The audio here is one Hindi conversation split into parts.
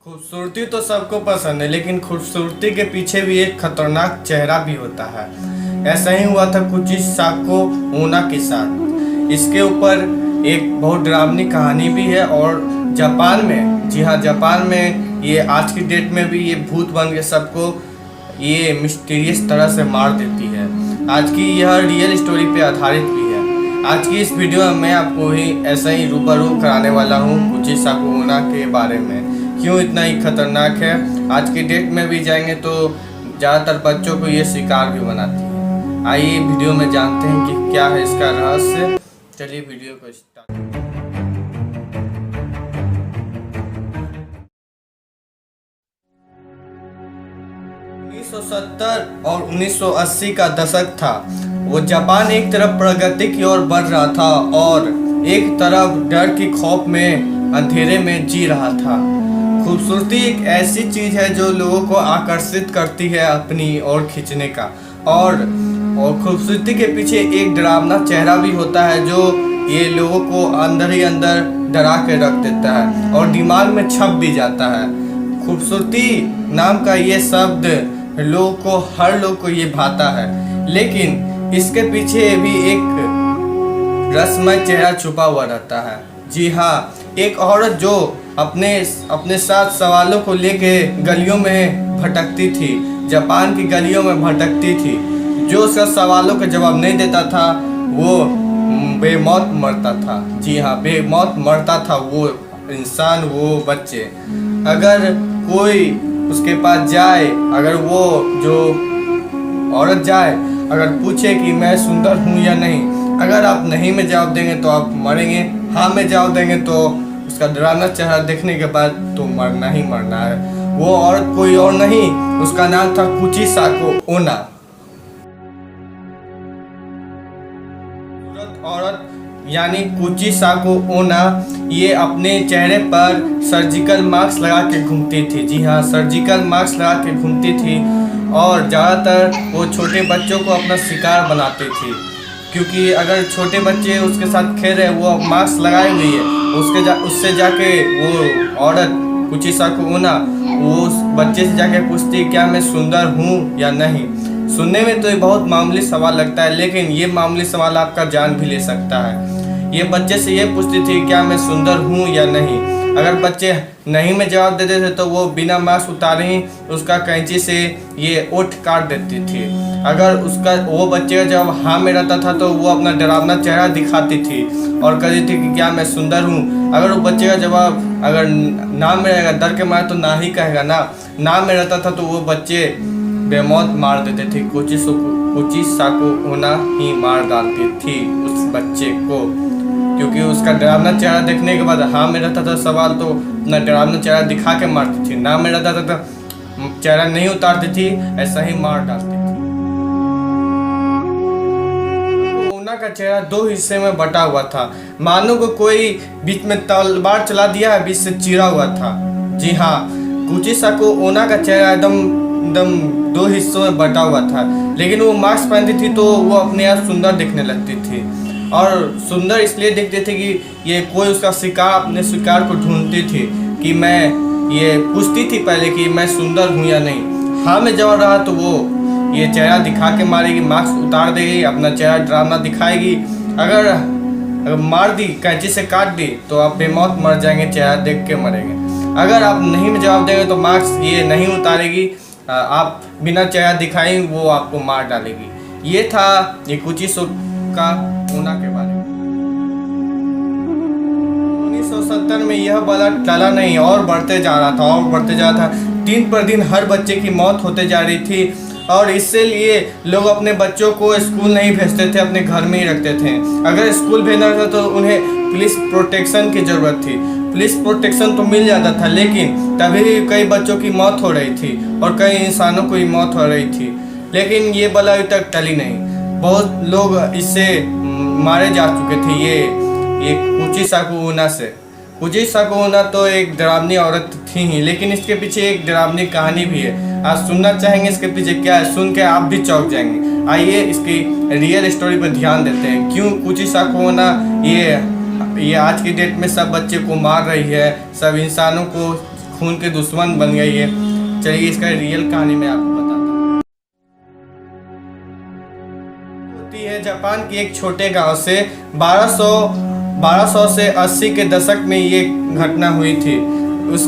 खूबसूरती तो सबको पसंद है, लेकिन खूबसूरती के पीछे भी एक खतरनाक चेहरा भी होता है। ऐसा ही हुआ था कुची साको ओना के साथ। इसके ऊपर एक बहुत डरावनी कहानी भी है। और जापान में, जी हाँ, जापान में ये आज की डेट में भी ये भूत बन के सबको ये मिस्टीरियस तरह से मार देती है। आज की यह रियल स्टोरी पे आधारित भी है। आज की इस वीडियो में मैं आपको ही ऐसा ही रूबरू कराने वाला हूँ कुची साको ओना के बारे में। क्यों इतना ही खतरनाक है, आज की डेट में भी जाएंगे तो ज़्यादातर बच्चों को ये शिकार भी बनाती है। आइए वीडियो में जानते हैं कि क्या है इसका रहस्य। चलिए वीडियो को स्टार्ट। 1970 और 1980 का दशक था। वो जापान एक तरफ प्रगति की ओर बढ़ रहा था और एक तरफ डर की खौफ में अंधेरे में जी रहा था। खूबसूरती एक ऐसी चीज है जो लोगों को आकर्षित करती है अपनी ओर खींचने का, और खूबसूरती के पीछे एक डरावना चेहरा भी होता है जो ये लोगों को अंदर ही अंदर डरा के रख देता है और दिमाग में छप भी जाता है। खूबसूरती नाम का ये शब्द हर लोग को ये भाता है, लेकिन इसके पीछे भी एक रसमय चेहरा छुपा हुआ रहता है। जी हाँ, एक औरत जो अपने साथ सवालों को लेके गलियों में भटकती थी, जापान की गलियों में भटकती थी। जो उसका सवालों का जवाब नहीं देता था वो बेमौत मरता था। जी हाँ, बेमौत मरता था वो इंसान, वो बच्चे। अगर कोई उसके पास जाए, अगर वो जो औरत जाए, अगर पूछे कि मैं सुंदर हूँ या नहीं, अगर आप नहीं में जवाब देंगे तो आप मरेंगे, हाँ में जवाब देंगे तो उसका डरावना चेहरा देखने के बाद तो मरना ही मरना है। वो औरत कोई और नहीं, उसका नाम था कुची साको ओना। औरत यानी कुची साको ओना ये अपने चेहरे पर सर्जिकल मास्क लगा के घूमती थी। जी हाँ, सर्जिकल मास्क लगा के घूमती थी और ज़्यादातर वो छोटे बच्चों को अपना शिकार बनाती थी, क्योंकि अगर छोटे बच्चे उसके साथ खेल रहे, वो मास्क लगाए हुई है, उससे जाके वो औरत कुची साको ओना वो उस बच्चे से जाके पूछती क्या मैं सुंदर हूँ या नहीं। सुनने में तो ये बहुत मामूली सवाल लगता है, लेकिन ये मामूली सवाल आपका जान भी ले सकता है। ये बच्चे से ये पूछती थी क्या मैं सुंदर हूँ या नहीं। अगर बच्चे नहीं में जवाब देते थे तो वो बिना मास्क उतारे ही उसका कैंची से ये ओठ काट देती थी। अगर वो बच्चे का जवाब हाँ में रहता था तो वो अपना डरावना चेहरा दिखाती थी और कहती थी कि क्या मैं सुंदर हूँ। अगर वो बच्चे का जवाब अगर ना में रहेगा, डर के मारे तो ना ही कहेगा ना में रहता था, तो वो बच्चे बेमौत मार देते थे। कुची साको ओना ही मार डालती थी उस बच्चे को, क्योंकि उसका डरावना चेहरा देखने के बाद हाँ में रहता था सवाल तो अपना डरावना चेहरा दिखा के मारती थी, ना में रहता था तो चेहरा नहीं उतारती थी, ऐसा ही मार डालती थी। ओना का चेहरा दो हिस्से में बटा हुआ था, मानो को कोई बीच में तलवार चला दिया है, बीच से चीरा हुआ था। जी हाँ, कुची साको ओना का चेहरा एकदम दो हिस्सों में बटा हुआ था, लेकिन वो मास्क पहनती थी तो वो अपने आप सुंदर दिखने लगती थी। और सुंदर इसलिए दिखती थी कि ये कोई उसका शिकार, अपने शिकार को ढूंढती थी कि मैं, ये पूछती थी पहले कि मैं सुंदर हूँ या नहीं। हाँ में जवाब रहा तो वो ये चेहरा दिखा के मारेगी, मास्क उतार देगी, अपना चेहरा डरावना दिखाएगी। अगर मार दी, कैंची से काट दी तो आप बेमौत मर जाएंगे, चेहरा देख के मरेंगे। अगर आप नहीं में जवाब देंगे तो मास्क ये नहीं उतारेगी, आप बिना चेहरा दिखाए वो आपको मार डालेगी। ये था ये कुची साको ओना के बारे में। 1970 में यह बला टला नहीं और बढ़ते जा रहा था दिन पर दिन हर बच्चे की मौत होते जा रही थी, और इससे लिए लोग अपने बच्चों को स्कूल नहीं भेजते थे, अपने घर में ही रखते थे। अगर स्कूल भेजना था तो उन्हें पुलिस प्रोटेक्शन की ज़रूरत थी। पुलिस प्रोटेक्शन तो मिल जाता था, लेकिन तभी कई बच्चों की मौत हो रही थी और कई इंसानों को ही मौत हो रही थी, लेकिन ये बला अभी तक टली नहीं। बहुत लोग इससे मारे जा चुके थे ये कुची साको ओना से। कुची साको ओना तो एक डरावनी औरत थी ही, लेकिन इसके पीछे एक डरावनी कहानी भी है। आज सुनना चाहेंगे इसके पीछे क्या है, सुन के आप भी चौंक जाएंगे। आइए इसकी रियल स्टोरी पर ध्यान देते हैं। क्यों कुची साको ओना ये आज की डेट में सब बच्चे को मार रही है, सब इंसानों को खून के दुश्मन बन गई है। चलिए इसका रियल कहानी मैं आपको बताता हूँ। होती है जापान की एक छोटे गांव से 1200 से 80 के दशक में ये घटना हुई थी। उस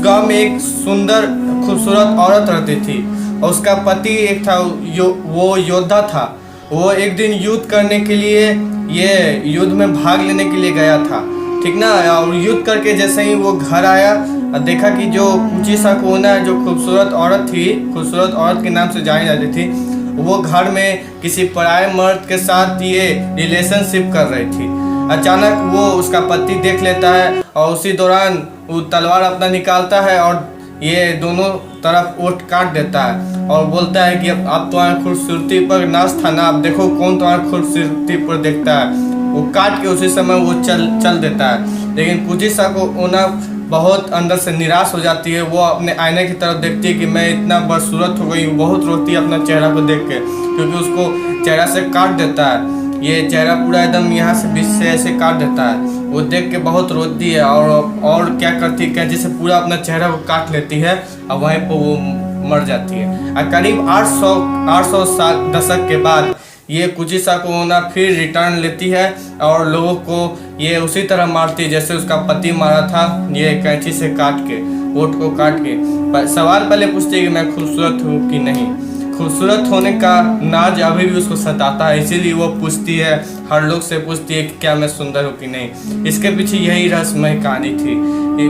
गांव में एक सुंदर खूबसूरत औरत रहती थी और उसका पति एक था, वो योद्धा था। वो एक दिन युद्ध करने के लिए, ये युद्ध में भाग लेने के लिए गया था, ठीक ना। और युद्ध करके जैसे ही वो घर आया और देखा कि जो कुची साकोना जो खूबसूरत औरत थी, खूबसूरत औरत के नाम से जानी जाती थी, वो घर में किसी पराये मर्द के साथ ये रिलेशनशिप कर रही थी। अचानक वो उसका पति देख लेता है और उसी दौरान वो तलवार अपना निकालता है और ये दोनों तरफ ओट काट देता है और बोलता है कि अब तुम्हारी खूबसूरती पर नाश था ना, अब देखो कौन तुम्हारी खूबसूरती पर देखता है। वो काट के उसी समय वो चल देता है। लेकिन कुची साकोना बहुत अंदर से निराश हो जाती है। वो अपने आईने की तरफ देखती है कि मैं इतना बदसूरत हो गई हूँ। बहुत रोती है अपना चेहरा को देख के, क्योंकि उसको चेहरा से काट देता है। ये चेहरा पूरा एकदम यहाँ से बीच से ऐसे काट देता है। वो देख के बहुत रोती है और क्या करती है, कैंची से पूरा अपना चेहरा को काट लेती है और वहीं पर वो मर जाती है। और करीब 800 साल दशक के बाद ये कुची साकोना फिर रिटर्न लेती है और लोगों को ये उसी तरह मारती है जैसे उसका पति मारा था, ये कैंची से काट के, ओठ को काट के। सवाल पहले पूछती है कि मैं खूबसूरत हूँ कि नहीं। खूबसूरत होने का नाज अभी भी उसको सताता है, इसीलिए वो पूछती है, हर लोग से पूछती है कि क्या मैं सुंदर हूँ कि नहीं। इसके पीछे यही रहस्यमय कहानी थी।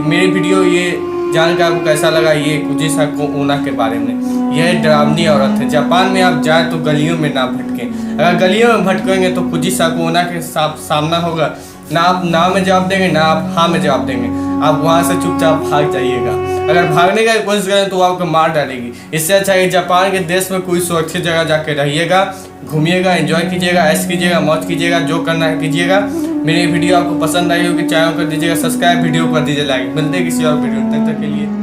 मेरी वीडियो ये जानकर आपको कैसा लगा, ये कुची साकोना के बारे में। यह डरावनी औरत है। जापान में आप जाए तो गलियों में ना भटकें। अगर गलियों में भटकेंगे तो कुची साकोना के सामना होगा। ना आप ना में जवाब देंगे, ना आप हाँ में जवाब देंगे। आप वहाँ से चुपचाप भाग जाइएगा। अगर भागने का कोशिश करें तो वो आपको मार डालेगी। इससे अच्छा है कि जापान के देश में कोई सुरक्षित जगह जाके रहिएगा, घूमिएगा, एंजॉय कीजिएगा, ऐश कीजिएगा, मौज कीजिएगा, जो करना है कीजिएगा। मेरी वीडियो आपको पसंद आई होगी, चैनल कर दीजिएगा सब्सक्राइब, वीडियो कर दीजिए लाइक। मिलते हैं किसी और वीडियो, तब तक के लिए।